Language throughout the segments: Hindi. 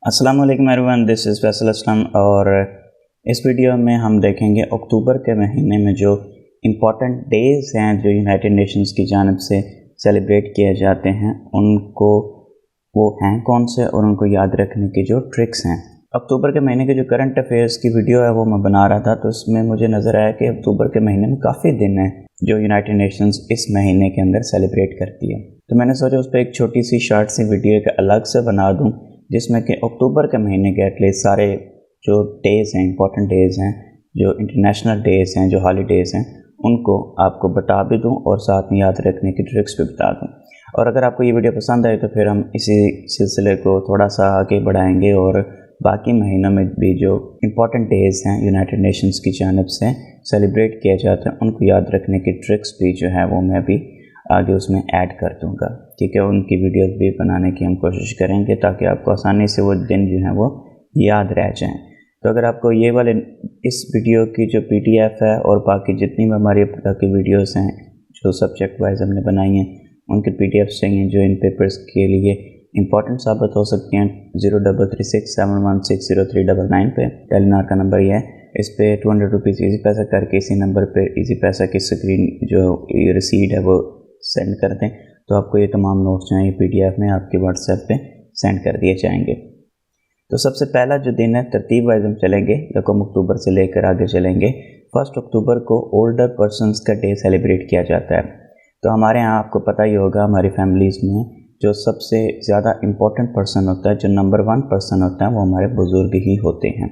अस्सलाम वालेकुम everyone, this is Faisal Aslam. और इस वीडियो में हम देखेंगे अक्टूबर के महीने में जो इम्पोर्टेंट डेज़ हैं जो यूनाइटेड नेशंस की जानिब से सेलिब्रेट किए जाते हैं उनको वो हैं कौन से और उनको याद रखने की जो ट्रिक्स हैं। अक्टूबर के महीने के जो करंट अफेयर्स की वीडियो है वो मैं बना रहा था, तो इसमें मुझे नज़र आया कि अक्टूबर के महीने में काफ़ी दिन हैं जो यूनाइटेड नेशंस इस महीने के अंदर सेलिब्रेट करती है। तो मैंने सोचा उस पर एक छोटी सी शॉर्ट सी वीडियो एक अलग से बना दूँ जिसमें कि अक्टूबर के महीने के एटलीस्ट सारे जो डेज़ हैं, इंपॉर्टेंट डेज़ हैं, जो इंटरनेशनल डेज़ हैं, जो हॉलीडेज़ हैं, उनको आपको बता भी दूं और साथ में याद रखने की ट्रिक्स भी बता दूं। और अगर आपको ये वीडियो पसंद आए तो फिर हम इसी सिलसिले को थोड़ा सा आगे बढ़ाएंगे और बाकी महीनों में भी जो इम्पॉर्टेंट डेज़ हैं यूनाइटेड नेशंस की जानिब से सेलिब्रेट किए जाते हैं उनको याद रखने की ट्रिक्स भी जो है वो मैं भी आगे उसमें ऐड कर दूंगा। ठीक है, उनकी वीडियोस भी बनाने की हम कोशिश करेंगे ताकि आपको आसानी से वो दिन जो है वो याद रह जाएं। तो अगर आपको ये वाले इस वीडियो की जो PDF है और बाकी जितनी भी हमारी अब तक की वीडियोस हैं जो सब्जेक्ट वाइज हमने बनाई हैं उनके PDFs चाहिए जो इन पेपर्स के लिए इंपॉर्टेंट साबित हो सकती हैं, 0336716039 पे टेलीनार का नंबर ये है। इस पे 200 रुपीज़ ईजी पैसा करके इसी नंबर पे ईजी पैसा की स्क्रीन जो रिसीट है वो सेंड कर दें तो आपको ये तमाम नोट्स जो हैं ये PDF में आपके WhatsApp पे सेंड कर दिए जाएंगे। तो सबसे पहला जो दिन है तरतीब वाइज हम चलेंगे, रकम अक्टूबर से लेकर आगे चलेंगे। 1 अक्टूबर को ओल्डर पर्सनस का डे सेलिब्रेट किया जाता है। तो हमारे यहाँ आपको पता ही होगा हमारी फैमिलीज़ में जो सबसे ज़्यादा इम्पोर्टेंट पर्सन होता है, जो नंबर 1 पर्सन होता है वो हमारे बुज़ुर्ग ही होते हैं।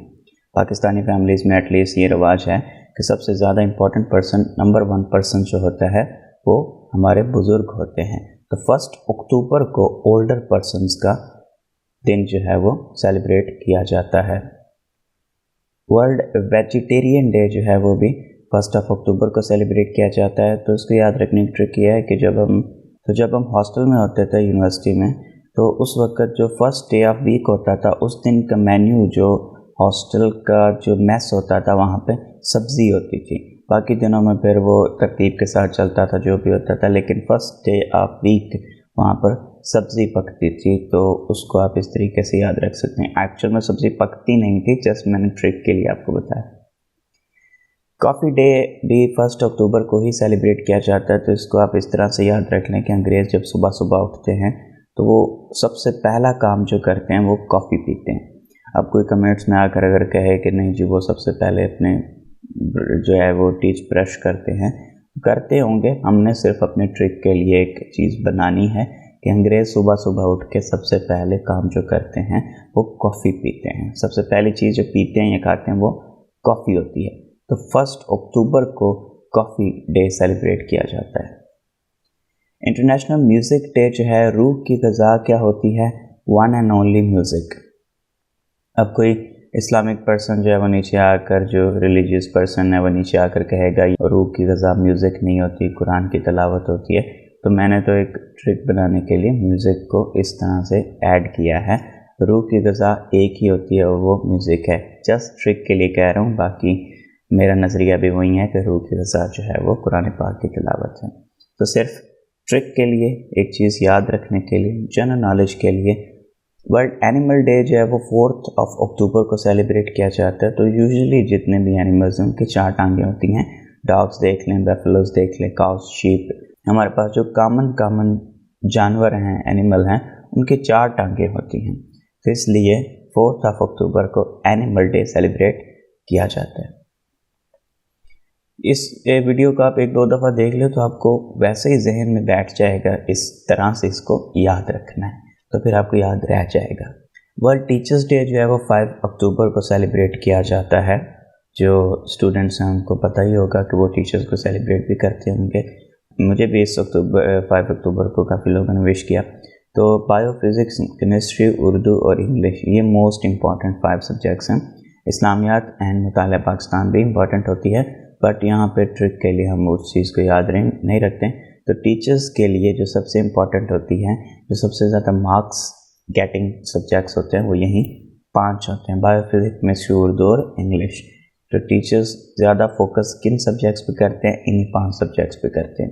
पाकिस्तानी फैमिलीज़ में एटलीस्ट ये रिवाज है कि सबसे ज़्यादा इम्पोर्टेंट पर्सन नंबर 1 पर्सन जो होता है वो हमारे बुज़ुर्ग होते हैं। तो 1 अक्टूबर को ओल्डर पर्सनस का दिन जो है वो सेलिब्रेट किया जाता है। वर्ल्ड वेजिटेरियन डे जो है वो भी 1 अक्टूबर को सेलिब्रेट किया जाता है। तो इसको याद रखने की ट्रिक ये है कि जब हम हॉस्टल में होते थे यूनिवर्सिटी में तो उस वक्त जो फर्स्ट डे ऑफ वीक होता था उस दिन का मेन्यू जो हॉस्टल का जो मेस होता था वहाँ पे सब्ज़ी होती थी। बाकी दिनों में फिर वो तरतीब के साथ चलता था जो भी होता था, लेकिन फर्स्ट डे ऑफ वीक वहाँ पर सब्ज़ी पकती थी। तो उसको आप इस तरीके से याद रख सकते हैं। एक्चुअल में सब्ज़ी पकती नहीं थी, जस्ट मैंने ट्रिक के लिए आपको बताया। कॉफ़ी डे भी 1 अक्टूबर को ही सेलिब्रेट किया जाता है। तो इसको आप इस तरह से याद रख लें कि अंग्रेज़ जब सुबह सुबह उठते हैं तो वो सबसे पहला काम जो करते हैं वो कॉफ़ी पीते हैं। अब कोई कमेंट्स में आकर अगर कहे कि नहीं जी वो सबसे पहले अपने जो है वो टीथ ब्रश करते होंगे, हमने सिर्फ अपने ट्रिक के लिए एक चीज़ बनानी है कि अंग्रेज़ सुबह सुबह उठ के सबसे पहले काम जो करते हैं वो कॉफ़ी पीते हैं। सबसे पहली चीज़ जो पीते हैं या खाते हैं वो कॉफ़ी होती है। तो 1 अक्टूबर को कॉफ़ी डे सेलिब्रेट किया जाता है। इंटरनेशनल म्यूज़िक डे जो है, रूह की ग़िज़ा क्या होती है? One and only music. अब कोई इस्लामिक पर्सन जो है वो नीचे आकर, जो रिलीजियस पर्सन है वो नीचे आकर कहेगा रूह की ग़िज़ा म्यूज़िक नहीं होती, कुरान की तिलावत होती है। तो मैंने तो एक ट्रिक बनाने के लिए म्यूज़िक को इस तरह से ऐड किया है। रूह की ग़िज़ा एक ही होती है और वो म्यूज़िक है। जस्ट ट्रिक के लिए कह रहा हूँ, बाकी मेरा नज़रिया भी वही है कि रूह की ग़िज़ा जो है वो कुरान पाक की तिलावत है। तो सिर्फ ट्रिक के लिए, एक चीज़ याद रखने के लिए, जनरल नॉलेज के लिए वर्ल्ड एनिमल डे जो है वो 4 अक्टूबर को सेलिब्रेट किया जाता है। तो यूजुअली जितने भी एनिमल्स हैं उनकी 4 टांगें होती हैं। डॉग्स देख लें, बैफलोज देख लें, काउस, शीप, हमारे पास जो कॉमन जानवर हैं, एनिमल हैं, उनकी 4 टांगें होती हैं। तो इसलिए 4 अक्टूबर को एनिमल डे सेलिब्रेट किया जाता है। इस वीडियो को आप 1-2 दफ़ा देख लो तो आपको वैसे ही जहन में बैठ जाएगा, इस तरह से इसको याद रखना है तो फिर आपको याद रह जाएगा। वर्ल्ड टीचर्स डे जो है वो 5 अक्टूबर को सेलिब्रेट किया जाता है। जो स्टूडेंट्स हैं उनको पता ही होगा कि वो टीचर्स को सेलिब्रेट भी करते होंगे। मुझे भी इस 5 अक्टूबर को काफ़ी लोगों ने विश किया। तो बायो, फिज़िक्स, केमिस्ट्री, उर्दू और इंग्लिश ये मोस्ट इम्पॉर्टेंट 5 सब्जेक्ट्स हैं। इस्लामियात एंड मुताला पाकिस्तान भी इम्पॉर्टेंट होती है, बट यहाँ पे ट्रिक के लिए हम उस चीज़ को याद नहीं रखते। तो टीचर्स के लिए जो सबसे इम्पॉर्टेंट होती हैं, जो सबसे ज़्यादा मार्क्स गेटिंग सब्जेक्ट्स होते हैं वो यही 5 होते हैं, बायो, फिज़िक्स, केमिस्ट्री, उर्दू और इंग्लिश। तो टीचर्स ज़्यादा फोकस किन सब्जेक्ट्स पे करते हैं? इन्हीं 5 सब्जेक्ट्स पे करते हैं।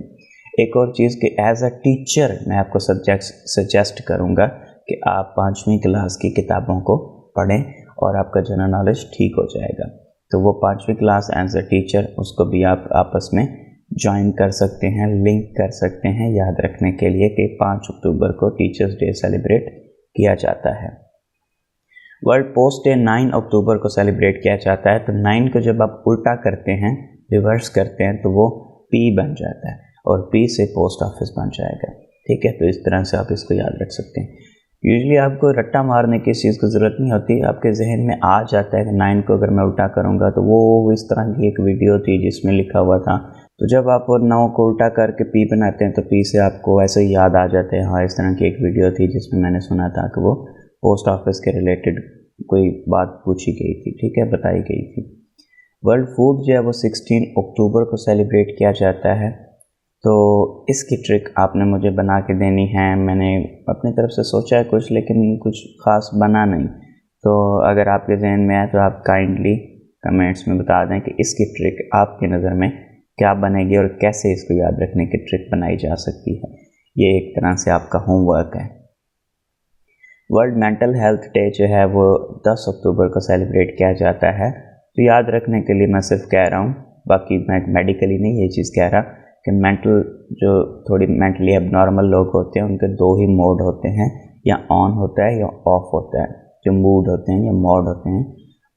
एक और चीज़ कि एज अ टीचर मैं आपको सब्जेक्ट्स सजेस्ट करूँगा कि आप 5वीं क्लास की किताबों को पढ़ें और आपका जनरल नॉलेज ठीक हो जाएगा। तो वो 5वीं क्लास एज अ टीचर उसको भी आप आपस में ज्वाइन कर सकते हैं, लिंक कर सकते हैं याद रखने के लिए कि 5 अक्टूबर को टीचर्स डे सेलिब्रेट किया जाता है। वर्ल्ड पोस्ट डे 9 अक्टूबर को सेलिब्रेट किया जाता है। तो 9 को जब आप उल्टा करते हैं, रिवर्स करते हैं, तो वो P बन जाता है और P से पोस्ट ऑफिस बन जाएगा। ठीक है, तो इस तरह से आप इसको याद रख सकते हैं। यूजली आपको रट्टा मारने की इस चीज़ की ज़रूरत नहीं होती, आपके जहन में आ जाता है कि 9 को अगर मैं उल्टा करूँगा तो वो इस तरह की एक वीडियो थी जिसमें लिखा हुआ था। तो जब आप 9 को उल्टा करके P बनाते हैं तो P से आपको ऐसे ही याद आ जाते हैं। हाँ, इस तरह की एक वीडियो थी जिसमें मैंने सुना था कि वो पोस्ट ऑफिस के रिलेटेड कोई बात पूछी गई थी, ठीक है, बताई गई थी। वर्ल्ड फूड जो है वो 16 अक्टूबर को सेलिब्रेट किया जाता है। तो इसकी ट्रिक आपने मुझे बना के देनी है। मैंने अपनी तरफ से सोचा है कुछ, लेकिन कुछ ख़ास बना नहीं। तो अगर आपके जहन में है तो आप काइंडली कमेंट्स में बता दें कि इसकी ट्रिक आपकी नज़र में क्या बनेगी और कैसे इसको याद रखने की ट्रिक बनाई जा सकती है। ये एक तरह से आपका होमवर्क है। वर्ल्ड मेंटल हेल्थ डे जो है वो 10 अक्टूबर को सेलिब्रेट किया जाता है। तो याद रखने के लिए मैं सिर्फ कह रहा हूँ, बाकी मैं मेडिकली नहीं ये चीज़ कह रहा कि मेंटल जो थोड़ी मेंटली एबनॉर्मल लोग होते हैं उनके 2 ही मोड होते हैं, या ऑन होता है या ऑफ होता है। जो मूड होते हैं या मोड होते हैं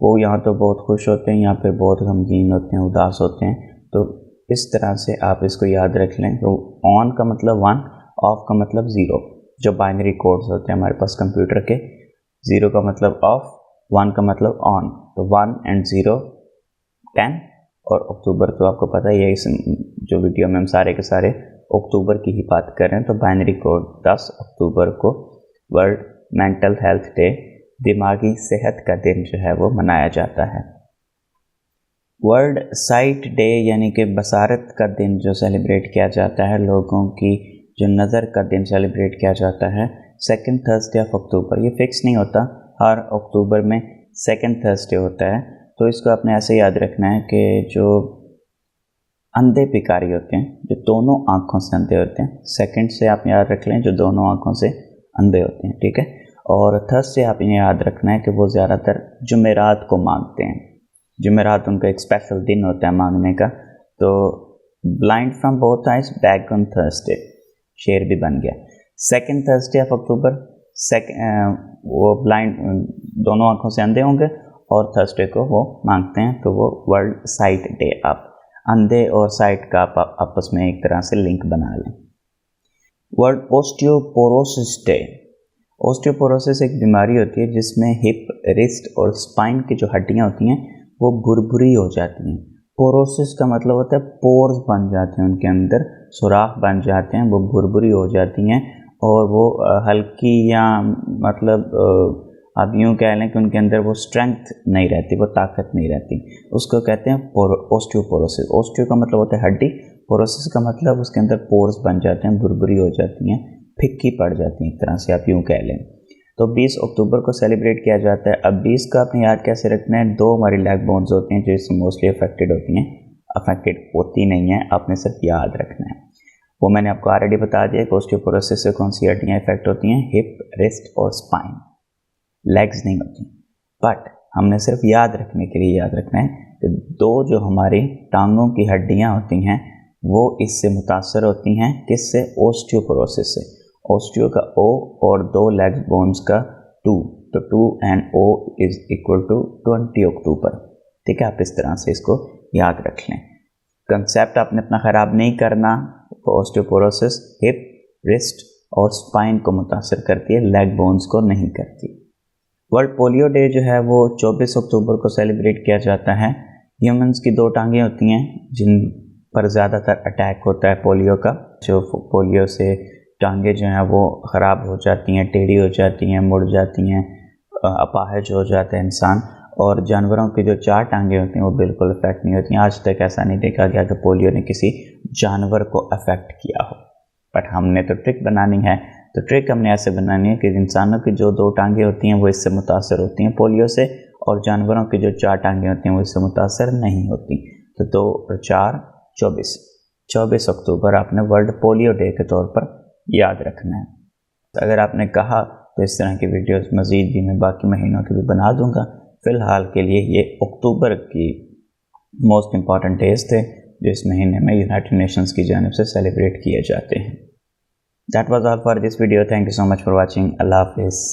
वो यहाँ तो बहुत खुश होते हैं या फिर बहुत गमगीन होते हैं, उदास होते हैं। तो इस तरह से आप इसको याद रख लें। तो ऑन का मतलब 1, ऑफ का मतलब 0, जो बाइनरी कोड्स होते हैं हमारे पास कंप्यूटर के। 0 का मतलब ऑफ, 1 का मतलब ऑन। तो 1 and 0 10, और अक्टूबर तो आपको पता ही है, इस जो वीडियो में हम सारे के सारे अक्टूबर की ही बात कर रहे हैं। तो बाइनरी कोड 10 अक्टूबर को वर्ल्ड मेंटल हेल्थ डे, दिमागी सेहत का दिन जो है वो मनाया जाता है। वर्ल्ड साइट डे यानी कि बसारत का दिन जो सेलिब्रेट किया जाता है, लोगों की जो नज़र का दिन सेलिब्रेट किया जाता है 2nd थर्सडे ऑफ अक्टूबर। ये फिक्स नहीं होता, हर अक्टूबर में 2nd थर्सडे होता है। तो इसको आपने ऐसे याद रखना है कि जो अंधे भिखारी होते हैं, जो दोनों आँखों से अंधे होते हैं, 2nd से आप याद रख लें जो दोनों आँखों से अंधे होते हैं, ठीक है। और थर्सडे आप इन्हें याद रखना है कि वो ज़्यादातर जुमेरात को मांगते हैं। जुमेरात उनका एक स्पेशल दिन होता है मांगने का। तो blind from both eyes back on Thursday, शेर भी बन गया। 2nd थर्सडे ऑफ अक्टूबर वो ब्लाइंड दोनों आँखों से अंधे होंगे और थर्सडे को वो मांगते हैं। तो वो वर्ल्ड साइट डे, आप अंधे और साइट का आप आपस में एक तरह से लिंक बना लें। World osteoporosis day. ओस्टियोपोरोसिस एक बीमारी होती है जिसमें हिप, रिस्ट और स्पाइन की जो हड्डियाँ होती हैं वो भुरभुरी हो जाती हैं। पोरोसिस का मतलब होता है पोर्स बन जाते हैं, उनके अंदर सुराख बन जाते हैं, वो भुरभुरी हो जाती हैं और वो हल्की या मतलब आप यूँ कह लें कि उनके अंदर वो स्ट्रेंथ नहीं रहती, वो ताकत नहीं रहती। उसको कहते हैं ओस्टियोपोरोसिस। ओस्टियो का मतलब होता है हड्डी, पोरोसिस का मतलब उसके अंदर पोर्स बन जाते हैं, भुरभुरी हो जाती हैं, फिक्की पड़ जाती हैं, एक तरह से आप यूँ कह लें। तो 20 अक्टूबर को सेलिब्रेट किया जाता है। अब 20 का आपने याद कैसे रखना है, 2 हमारी लेग बोन्स होती हैं जो इससे मोस्टली अफेक्टेड होती हैं, अफेक्टेड होती नहीं हैं, आपने सिर्फ याद रखना है। वो मैंने आपको ऑलरेडी बता दिया कि ओस्टियोपोरोसिस से कौन सी हड्डियाँ इफेक्ट होती हैं, हिप, रिस्ट और स्पाइन, लेग्स नहीं होती। बट हमने सिर्फ याद रखने के लिए याद रखना है कि 2 जो हमारी टांगों की हड्डियाँ होती हैं वो इससे मुतासर होती हैं, किससे, ओस्टियोपोरोसिस से। ओस्टियो का O और 2 लेग बोन्स का 2, तो 2 and O is equal to 20 October. ठीक है, आप इस तरह से इसको याद रख लें। कंसेप्ट आपने अपना ख़राब नहीं करना। ओस्टियोपोरोसिस हिप, रिस्ट और स्पाइन को मुतासर करती है, लेग बोन्स को नहीं करती। वर्ल्ड पोलियो डे जो है वो 24 अक्टूबर को सेलिब्रेट किया जाता है। ह्यूमंस की 2 टांगें होती हैं जिन पर ज़्यादातर अटैक होता है पोलियो का। जो पोलियो से टांगें जो हैं वो ख़राब हो जाती हैं, टेढ़ी हो जाती हैं, मुड़ जाती हैं, अपाहिज हो जाता है इंसान। और जानवरों की जो 4 टांगें होती हैं वो बिल्कुल अफेक्ट नहीं होती हैं। आज तक ऐसा नहीं देखा गया कि पोलियो ने किसी जानवर को अफेक्ट किया हो। बट हमने तो ट्रिक बनानी है, तो ट्रिक हमने ऐसे बनानी है कि इंसानों की जो 2 टांगें होती हैं वो इससे मुतासर होती हैं पोलियो से, और जानवरों की जो 4 टांगें होती हैं वो इससे मुतासर नहीं होती। तो 2 और 4 24 अक्टूबर आपने वर्ल्ड पोलियो डे के तौर पर याद रखना है। तो अगर आपने कहा तो इस तरह की वीडियोस मज़ीद भी मैं बाकी महीनों की भी बना दूँगा। फ़िलहाल के लिए ये अक्टूबर की मोस्ट इम्पॉर्टेंट डेज़ थे जो इस महीने में यूनाइटेड नेशंस की जानिब से सेलिब्रेट किए जाते हैं। That was all for this video. Thank you so much for watching. अल्लाह हाफिज़।